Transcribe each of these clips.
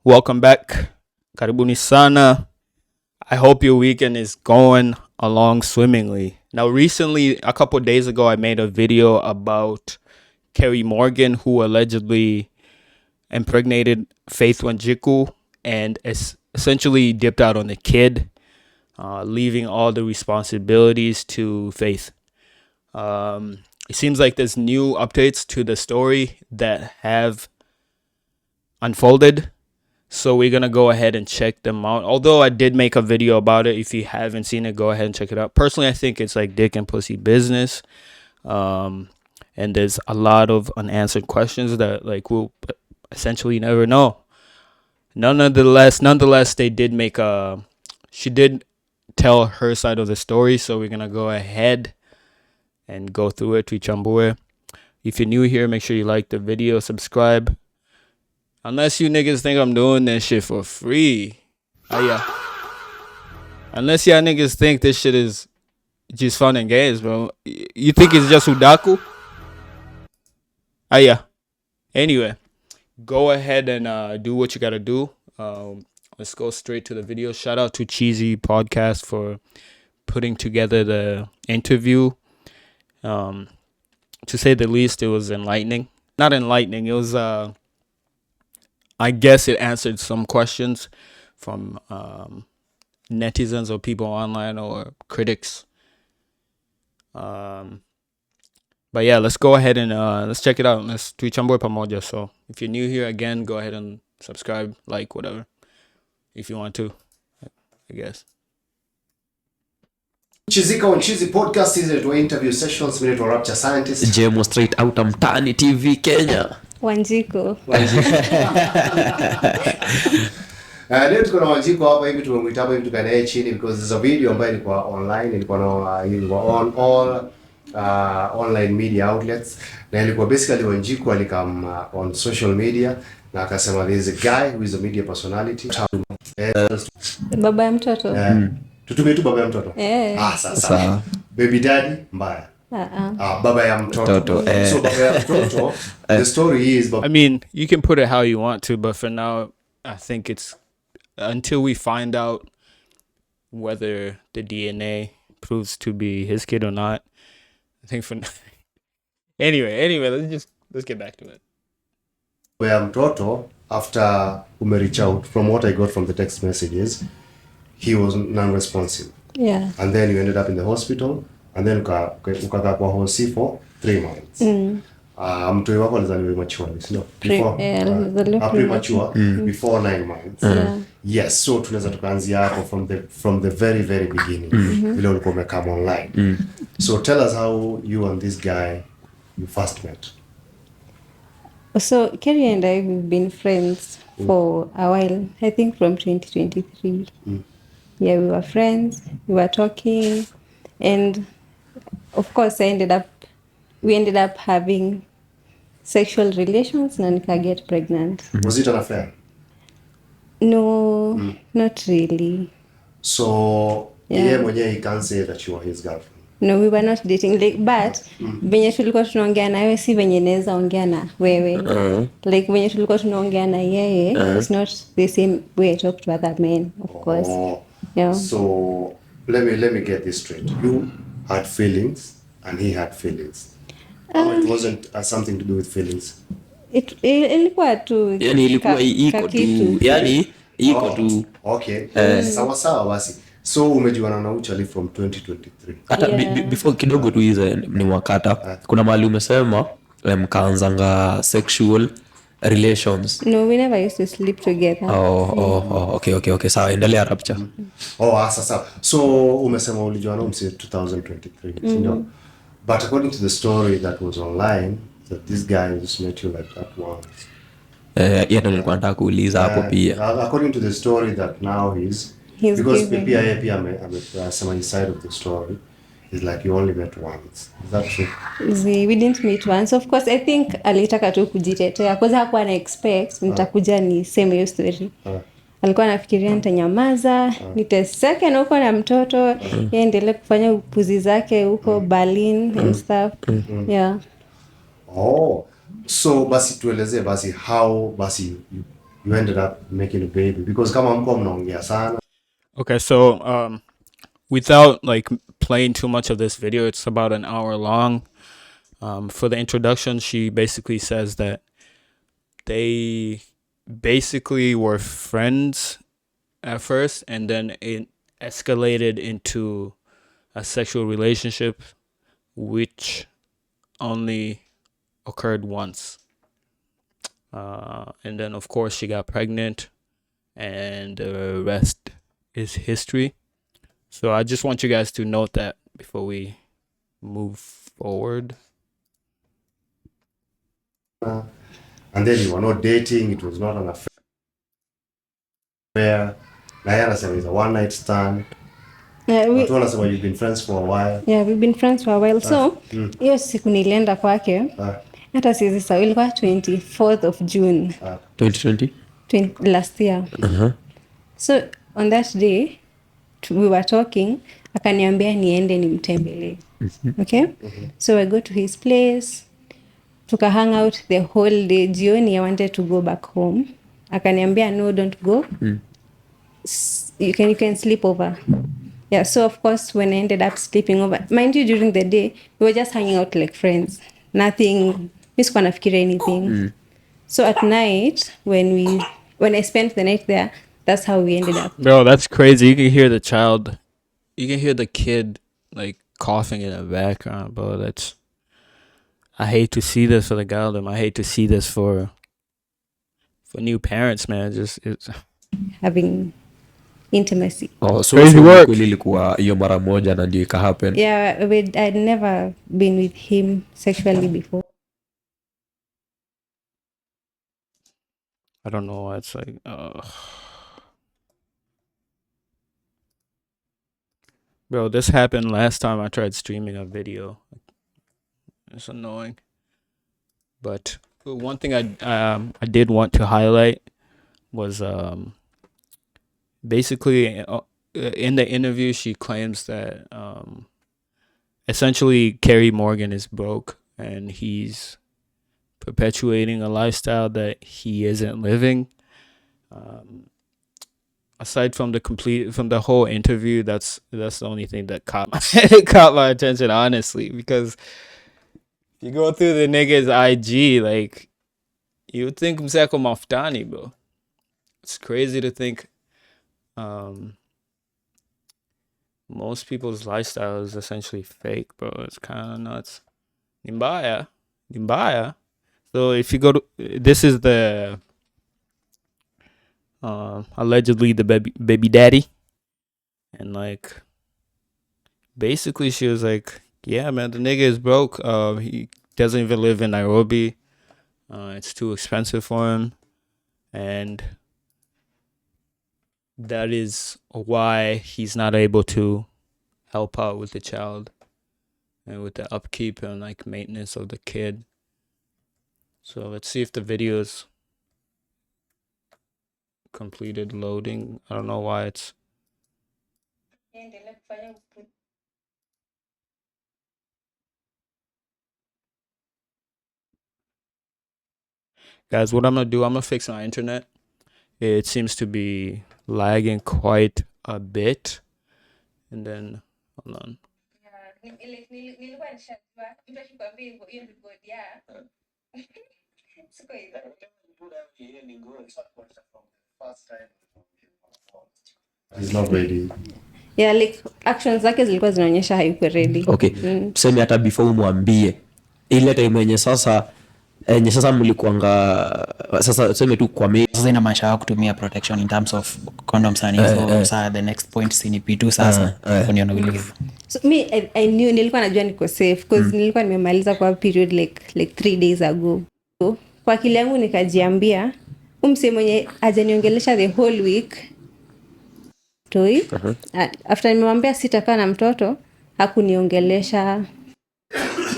Welcome back. Karibuni sana. I hope your weekend is going along swimmingly. Now, recently, a couple days ago, I made a video about Kerry Morgan, who allegedly impregnated Faith Wanjiku and essentially dipped out on the kid, leaving all the responsibilities to Faith. It seems like there's new updates to the story that have unfolded. So we're going to go ahead and check them out. Although I did make a video about it. If you haven't seen it, go ahead and check it out. Personally, I think it's like dick and pussy business. And there's a lot of unanswered questions that like we'll essentially never know. Nonetheless, they did she did tell her side of the story. So we're going to go ahead and go through it. Tuichambue. If you're new here, make sure you like the video, subscribe. Unless you niggas think I'm doing this shit for free. Yeah. Unless y'all niggas think this shit is just fun and games, bro. You think it's just Udaku? Yeah. Anyway, go ahead and do what you gotta do. Let's go straight to the video. Shout out to Cheesy Podcast for putting together the interview. To say the least, it was enlightening. Not enlightening, it was I guess it answered some questions from netizens or people online or critics. But yeah, let's go ahead and let's check it out. Let's tuichambue pamoja. So if you're new here, again, go ahead and subscribe, like, whatever, if you want to, I guess. Chizika on Cheesy Podcast is to interview sessions with a rapture scientist. Jemo straight out mtaani TV Kenya. Wanjiku. Leo tuko na Wanjiku hapa hivi, tumemwita hapa hivi tukanae chini because there's a video ambayo ilikuwa online, ilikuwa on all online media outlets, na ilikuwa basically Wanjiku alikam on social media na akasema there is a guy who is a media personality. Baba ya mtoto. Tutumie tu baba ya mtoto. Sasa. Baby daddy mbaya. Baba ya mtoto. So baba ya mtoto, the story is I mean, you can put it how you want to, but for now, I think it's until we find out whether the DNA proves to be his kid or not. I think for anyway, let's get back to it. Baba ya mtoto, after reach out, from what I got from the text messages, he was non-responsive. Yeah. And then you ended up in the hospital, and then ukakaa kwa hosi for 3 months. Mtu wako alizaliwa mature, no? Premature before 9 months. Yes, so tunaweza tukaanzia hapo from the very very beginning. Vile ulikuwa umekam online. So tell us how you and this guy you first met. So Kerry and I, we've been friends for a while. I think from 2023. Yeah, we were friends. We were talking, and of course, we ended up having sexual relations, and I get pregnant. Was it an affair? No, not really. So yeah, mwenyewe he can't say that you were his girlfriend. No, we were not dating, like, but venye tulikuwa tunaongea na wewe si venye naweza ongea na wewe. Like venye tulikuwa tunaongea na yeye, it's not the same way I talk to other men, of course. Yeah. So let me get this straight. You had feelings and he had feelings. It wasn't something to do with feelings. Ilikuwa tu. Yani ilikuwa iko tu. Yani iko tu. Okay. Sawa basi. So umejuana na Uchali from 2023. Hata before kidogo tu hizo ni wakata. Kuna mahali umesema mkaanzanga sexual relations. No, we never used to sleep together. Okay. Sawa, endelea rapture. Sasa. So umesema ulijuana msi 2023, you know. But according to the story that was online, that this guy just met you like that once. Ndio nilikuwa nataka kuuliza hapo pia. According to the story that now he's because pia amesema his side of the story is like you only met once. Is that true? We didn't meet once. Of course, I think alitaka tu kujitetea because hakuwa na expect nitakuja ni same hiyo story. Alikuwa anafikiria nitanyamaza, niteseke na uko na mtoto, endelee kufanya upuzi zake huko Berlin and stuff. Yeah. So basi tueleze basi how basi you ended up making a baby? Because kama mko mnaongea sana. Okay, so without like playing too much of this video, it's about an hour long. For the introduction, she basically says that they basically were friends at first, and then it escalated into a sexual relationship, which only occurred once. And then, of course, she got pregnant, and the rest is history. So I just want you guys to note that before we move forward. And then you were not dating, it was not an affair. Nayana said it's a one night stand. Watu wanasema you've been friends for a while. Yeah, we've been friends for a while. So, hiyo siku nilienda kwake. Hata siwezi sawa, ilikuwa 24th of June. 2020? Last year. So, on that day, we were talking, akaniambia niende nimtembelee. Okay? So, I go to his place. Tuka hang out the whole day. Jioni, I wanted to go back home. Akaniambia, no, don't go. You can sleep over. Yeah, so of course, when I ended up sleeping over, mind you, during the day, we were just hanging out like friends. Nothing, we sikuwa nafikira anything. So at night, when I spent the night there, that's how we ended up. Bro, that's crazy. You can hear the child, you can hear the kid like coughing in the background, bro. I hate to see this for the girl. I hate to see this for new parents, man. It's having intimacy. Oh, so crazy work. Kweli ilikuwa hiyo mara moja na ndio ika happen. Yeah, I'd never been with him sexually before. I don't know why it's like bro, this happened last time I tried streaming a video. It's annoying. But one thing I did want to highlight was basically in the interview she claims that essentially Kerry Morgan is broke and he's perpetuating a lifestyle that he isn't living. Aside from the whole interview, that's the only thing that caught my attention, honestly, because if you go through the nigga's IG, like, you would think Mseko Maftani, bro. It's crazy to think most people's lifestyle is essentially fake, bro. It's kind of nuts. Nimbaya. So if you go to, this is the allegedly the baby daddy, and like basically she was like, yeah, man, the nigga is broke. He doesn't even live in Nairobi. It's too expensive for him, and that is why he's not able to help out with the child and with the upkeep and like maintenance of the kid. So let's see if the video is completed loading. I don't know why it's guys, what I'm gonna do, I'm gonna fix my internet. It seems to be lagging quite a bit. And then hold on. He's not ready. Yeah, like actions zake zilikuwa zinaonyesha hayuko ready. Okay. Tuseme hata before umwambie ile time yenye sasa mlikuanga sasa tuseme tu kwa mimi sasa inamaanisha wa kutumia protection in terms of condoms and info. Sasa the next point CNP2 sasa uniona will So me I knew, nilikuwa najua niko safe because nilikuwa nimemaliza kwa period like 3 days ago. So, kwa akili yangu nikajiambia umse mwenye ajaniongelesha the whole week toi. After nimemwambia sitakaa na mtoto hakuniongelesha.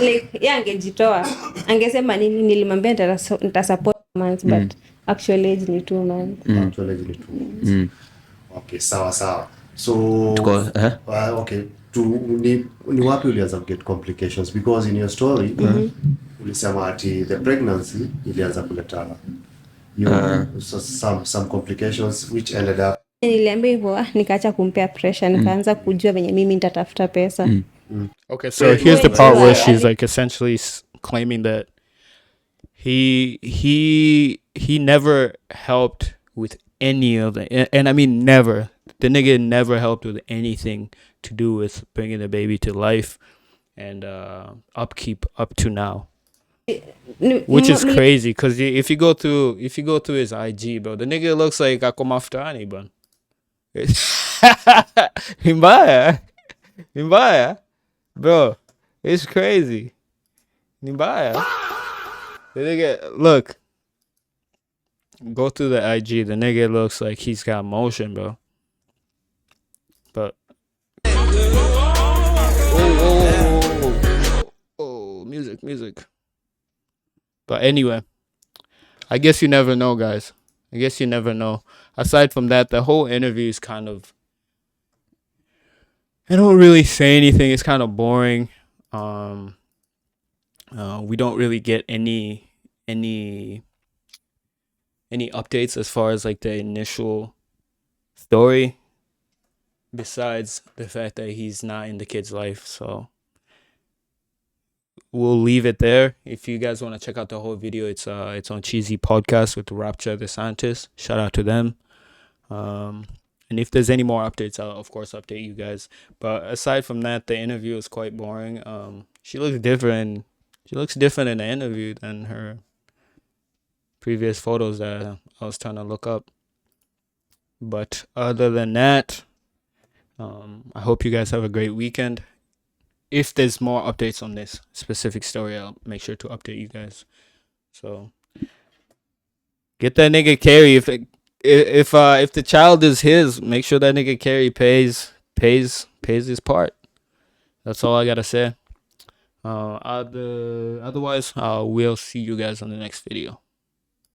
Like yeye angejitoa, angesema nini, nilimwambia nitasupport months but actually age ni 2 months. Actually age ni 2 months. Okay, sawa. So okay, ni wapi ulianza get complications? Because in your story ulisema ati the pregnancy ilianza kuleta some complications which ended up. Niliambia hivyo, nikaacha kumpea pressure, nikaanza kujua venye mimi nitatafuta pesa. Okay, so here's the part where she's like essentially claiming that he never helped with any of the, and I mean never. The nigga never helped with anything to do with bringing the baby to life and upkeep up to now, which is crazy. Cause if you go through his IG, bro, the nigga looks like ako maftani, bro. Himbaya, bro. It's crazy. Himbaya. The nigga, look. Go through the IG. The nigga looks like he's got motion, bro. But music. But anyway, I guess you never know, guys. I guess you never know. Aside from that, the whole interview is kind of, I don't really say anything. It's kind of boring. We don't really get any updates as far as like the initial story, besides the fact that he's not in the kid's life. So we'll leave it there. If you guys want to check out the whole video, it's on Cheesy Podcast with Rapture the Scientist. Shout out to them. And if there's any more updates, I'll of course update you guys. But aside from that, the interview is quite boring. She looks different. She looks different in the interview than her previous photos that I was trying to look up. But other than that, I hope you guys have a great weekend. If there's more updates on this specific story, I'll make sure to update you guys. So get that nigga Kerry. If the child is his, make sure that nigga Kerry pays his part. That's all I gotta say. Otherwise, we'll see you guys on the next video.